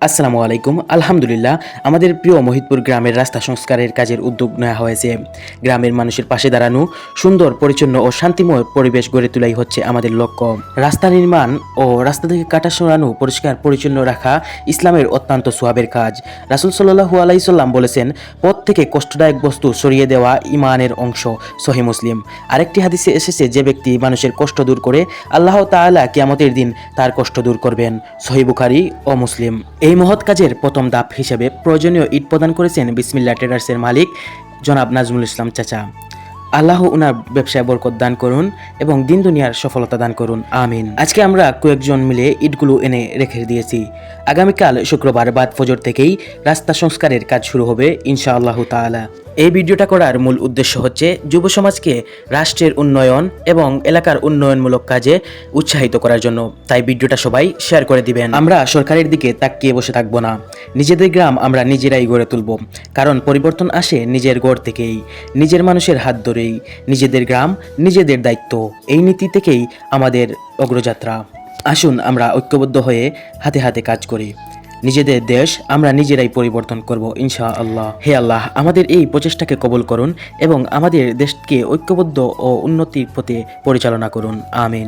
আসসালামু আলাইকুম। আলহামদুলিল্লাহ, আমাদের প্রিয় মহিতপুর গ্রামের রাস্তা সংস্কারের কাজের উদ্যোগ নেওয়া হয়েছে। গ্রামের মানুষের পাশে দাঁড়ানো, সুন্দর, পরিচ্ছন্ন ও শান্তিময় পরিবেশ গড়ে তোলাই হচ্ছে আমাদের লক্ষ্য। রাস্তা নির্মাণ ও রাস্তা থেকে কাটা সরানো, পরিষ্কার পরিচ্ছন্ন রাখা ইসলামের অত্যন্ত সোয়াবের কাজ। রাসূল সাল্লাল্লাহু আলাইহি সাল্লাম বলেছেন, পথ থেকে কষ্টদায়ক বস্তু সরিয়ে দেওয়া ঈমানের অংশ। সহিহ মুসলিম। আরেকটি হাদিসে এসেছে, যে ব্যক্তি মানুষের কষ্ট দূর করে, আল্লাহ তাআলা কিয়ামতের দিন তার কষ্ট দূর করবেন। সহিহ বুখারী ও মুসলিম। এই মহৎ কাজের প্রথম ধাপ হিসেবে প্রয়োজনীয় ইট প্রদান করেছেন বিসমিল্লাহ ট্রেডার্সের মালিক জনাব নাজমুল ইসলাম চাচা। আল্লাহ উনার ব্যবসায় বরকত দান করুন এবং দিন দুনিয়ার সফলতা দান করুন, আমিন। আজকে আমরা কয়েকজন মিলে ইটগুলো এনে রেখে দিয়েছি। আগামীকাল শুক্রবার বাদ ফজর থেকেই রাস্তা সংস্কারের কাজ শুরু হবে ইনশাআল্লাহ তাআলা। এই ভিডিওটা করার মূল উদ্দেশ্য হচ্ছে যুব সমাজকে রাষ্ট্রের উন্নয়ন এবং এলাকার উন্নয়নমূলক কাজে উৎসাহিত করার জন্য। তাই ভিডিওটা সবাই শেয়ার করে দিবেন। আমরা সরকারের দিকে তাকিয়ে বসে থাকবো না। নিজেদের গ্রাম আমরা নিজেরাই গড়ে তুলব, কারণ পরিবর্তন আসে নিজের গড় থেকেই, নিজের মানুষের হাত ধরেই। নিজেদের গ্রাম নিজেদের দায়িত্ব, এই নীতি থেকেই আমাদের অগ্রযাত্রা। আসুন আমরা ঐক্যবদ্ধ হয়ে হাতে হাতে কাজ করি। নিজেদের দেশ আমরা নিজেরাই পরিবর্তন করব ইনশাআল্লাহ। হে আল্লাহ, আমাদের এই প্রচেষ্টাকে কবুল করুন এবং আমাদের দেশকে ঐক্যবদ্ধ ও উন্নতির পথে পরিচালনা করুন, আমিন।